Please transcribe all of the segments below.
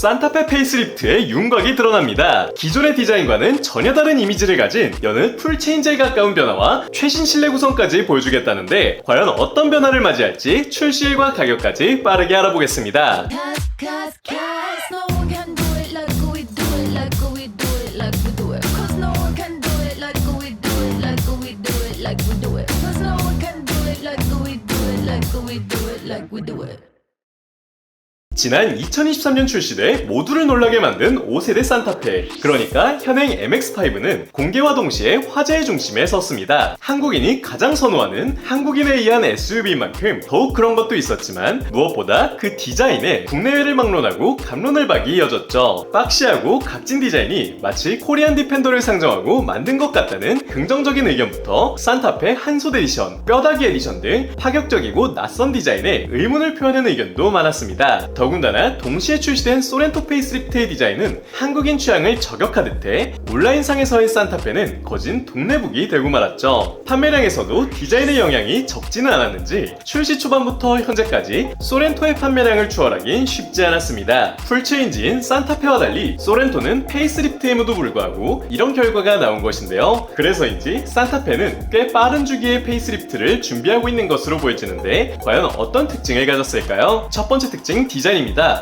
산타페 페이스리프트의 윤곽이 드러납니다. 기존의 디자인과는 전혀 다른 이미지를 가진 여느 풀체인지에 가까운 변화와 최신 실내 구성까지 보여주겠다는데 과연 어떤 변화를 맞이할지 출시일과 가격까지 빠르게 알아보겠습니다. Cause no one can do it like we do it, like we do it, like we do it. Cause no one can do it like we do it, like we do it, like we do it. Cause no one can do it like we do it, like we do it, like we do it. 지난 2023년 출시돼 모두를 놀라게 만든 5세대 산타페, 그러니까 현행 MX-5는 공개와 동시에 화제의 중심에 섰습니다. 한국인이 가장 선호하는 한국인에 의한 SUV인 만큼 더욱 그런 것도 있었지만 무엇보다 그 디자인에 국내외를 막론하고 감론을 박이 이어졌죠. 박시하고 각진 디자인이 마치 코리안 디펜더를 상정하고 만든 것 같다는 긍정적인 의견부터 산타페 한솥 에디션, 뼈다귀 에디션 등 파격적이고 낯선 디자인에 의문을 표하는 의견도 많았습니다. 더군다나 동시에 출시된 소렌토 페이스리프트의 디자인은 한국인 취향을 저격하듯해 온라인상에서의 산타페는 거진 동네북이 되고 말았죠. 판매량에서도 디자인의 영향이 적지는 않았는지 출시 초반부터 현재까지 소렌토의 판매량을 추월하긴 쉽지 않았습니다. 풀체인지인 산타페와 달리 소렌토는 페이스리프트임에도 불구하고 이런 결과가 나온 것인데요. 그래서인지 산타페는 꽤 빠른 주기의 페이스리프트를 준비하고 있는 것으로 보여지는데 과연 어떤 특징을 가졌을까요? 첫 번째 특징 디자인입니다.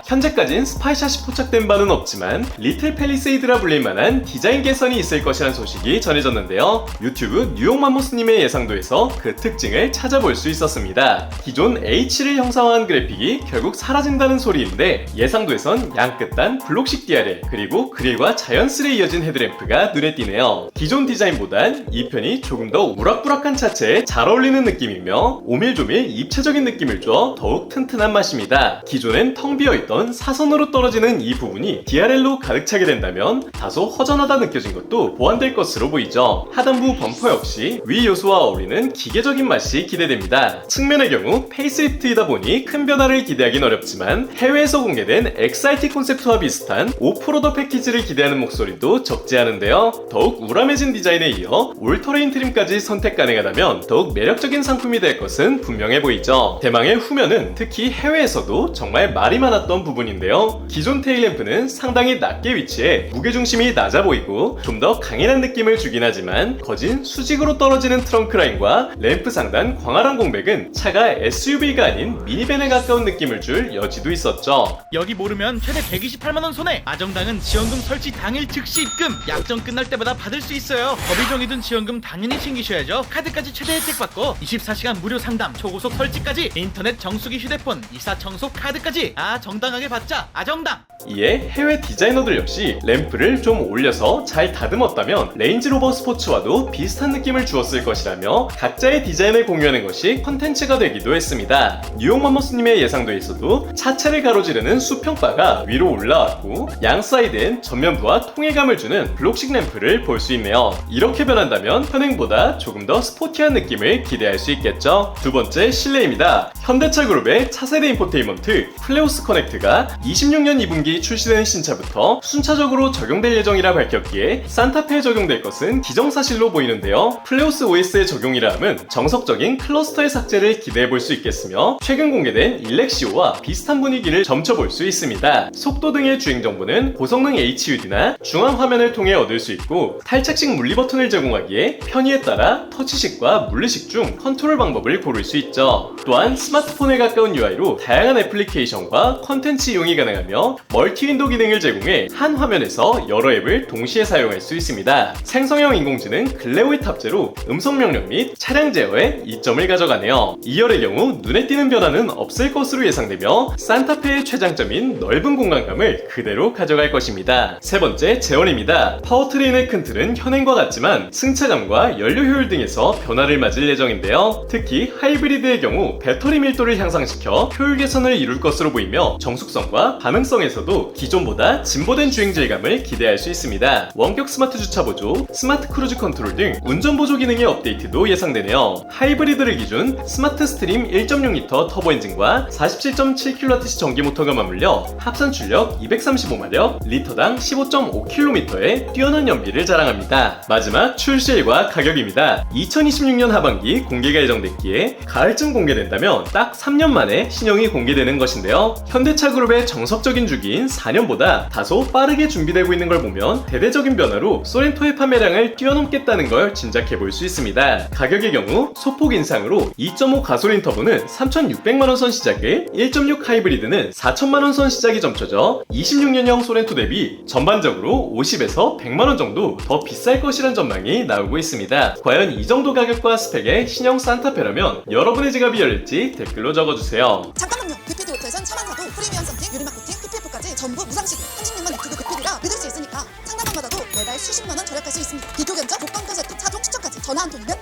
현재까진 스파이샷이 포착된 바는 없지만 리틀 팰리세이드라 불릴 만한 디자인 개선이 있을 것이란 소식이 전해졌는데요. 유튜브 뉴욕 맘모스님의 예상도에서 그 특징을 찾아볼 수 있었습니다. 기존 H를 형상화한 그래픽이 결국 사라진다는 소리인데 예상도에선 양끝단 블록식 DRL 그리고 그릴과 자연스레 이어진 헤드램프가 눈에 띄네요. 기존 디자인보단 이 편이 조금 더 우락부락한 차체에 잘 어울리는 느낌이며 오밀조밀 입체적인 느낌을 줘 더욱 튼튼한 맛입니다. 기존엔 텅 비어있던 사선으로 떨어지는 이 부분이 DRL로 가득 차게 된다면 다소 허전하다 느껴진 것도 보완될 것으로 보이죠. 하단부 범퍼 역시 위 요소와 어울리는 기계적인 맛이 기대됩니다. 측면의 경우 페이스리프트이다 보니 큰 변화를 기대하긴 어렵지만 해외에서 공개된 XRT 콘셉트와 비슷한 오프로더 패키지를 기대하는 목소리도 적지 않은데요. 더욱 우람해진 디자인에 이어 올터레인 트림까지 선택 가능하다면 더욱 매력적인 상품이 될 것은 분명해 보이죠. 대망의 후면은 특히 해외에서도 정말 말이 많았던 부분인데요. 기존 테일램프는 상당히 낮게 위치해 무게중심이 낮아 보이고 좀 더 강인한 느낌을 주긴 하지만 거진 수직으로 떨어지는 트렁크 라인과 램프 상단 광활한 공백은 차가 SUV가 아닌 미니밴에 가까운 느낌을 줄 여지도 있었죠. 여기 모르면 최대 128만원 손해. 아정당은 지원금 설치 당일 즉시 입금. 약정 끝날 때마다 받을 수 있어요. 법이 정해둔 지원금 당연히 챙기셔야죠. 카드까지 최대 혜택 받고 24시간 무료 상담, 초고속 설치까지, 인터넷 정수기, 휴대폰, 이사 청소 카드까지. 정당하게 받자. 아정당. 이에 해외 디자이너들 역시 램프를 좀 올려서 잘 다듬었다면 레인지로버 스포츠와도 비슷한 느낌을 주었을 것이라며 각자의 디자인을 공유하는 것이 컨텐츠가 되기도 했습니다. 뉴욕 맘모스님의 예상도에서도 차체를 가로지르는 수평바가 위로 올라왔고 양 사이드엔 전면부와 통일감을 주는 블록식 램프를 볼 수 있네요. 이렇게 변한다면 현행보다 조금 더 스포티한 느낌을 기대할 수 있겠죠. 두 번째 실내입니다. 현대차 그룹의 차세대 인포테인먼트 플레오스 커넥트가 26년 2분기 출시되는 신차부터 순차적으로 적용될 예정이라 밝혔기에 산타페에 적용될 것은 기정사실로 보이는데요. 플레오스 OS의 적용이라 함은 정석적인 클러스터의 삭제를 기대해볼 수 있겠으며 최근 공개된 일렉시오와 비슷한 분위기를 점쳐볼 수 있습니다. 속도 등의 주행 정보는 고성능 HUD나 중앙 화면을 통해 얻을 수 있고 탈착식 물리 버튼을 제공하기에 편의에 따라 터치식과 물리식 중 컨트롤 방법을 고를 수 있죠. 또한 스마트폰에 가까운 UI로 다양한 애플리케이션과 컨텐츠 이용이 가능하며 멀티 윈도 기능을 제공해 한 화면에서 여러 앱을 동시에 사용할 수 있습니다. 생성형 인공지능 글레오의 탑재로 음성 명령 및 차량 제어에 이점을 가져가네요. 2열의 경우 눈에 띄는 변화는 없을 것으로 예상되며 산타페의 최장점인 넓은 공간감을 그대로 가져갈 것입니다. 세 번째, 제원입니다. 파워트레인의 큰 틀은 현행과 같지만 승차감과 연료 효율 등에서 변화를 맞을 예정인데요. 특히 하이브리드의 경우 배터리 밀도를 향상시켜 효율 개선을 이룰 것으로 보이며 정숙성과 반응성에서도 기존보다 진보된 주행 질감을 기대할 수 있습니다. 원격 스마트 주차 보조, 스마트 크루즈 컨트롤 등 운전 보조 기능의 업데이트도 예상되네요. 하이브리드를 기준 스마트 스트림 1.6L 터보 엔진과 47.7kWh 전기 모터가 맞물려 합산 출력 235마력, 리터당 15.5km의 뛰어난 연비를 자랑합니다. 마지막 출시일과 가격입니다. 2026년 하반기 공개가 예정됐기에 가을쯤 공개된다면 딱 3년 만에 신형이 공개되는 것인데요. 현대차 그룹의 정석적인 주기인 4년보다 다소 빠르게 준비되고 있는 걸 보면 대대적인 변화로 소렌토의 판매량을 뛰어넘겠다는 걸 짐작해 볼 수 있습니다. 가격의 경우 소폭 인상으로 2.5 가솔린 터보는 3,600만원 선 시작을, 1.6 하이브리드는 4천만원 선 시작이 점쳐져 26년형 소렌토 대비 전반적으로 50에서 100만원 정도 더 비쌀 것이란 전망이 나오고 있습니다. 과연 이 정도 가격과 스펙의 신형 산타페라면 여러분의 지갑이 열릴지 댓글로 적어주세요. 잠깐만요. 그피드 호텔에선 차만 사도 프리미엄 선팅, 유리막 코팅, PPF까지 전부 무상식 36만 유튜브 그피드라 믿을 수 있으니까 상담만 받아도 매달 수십만원 절약할 수 있습니다. 비교 견적, 복권 카세트, 차종 추천까지 전화 한 통이면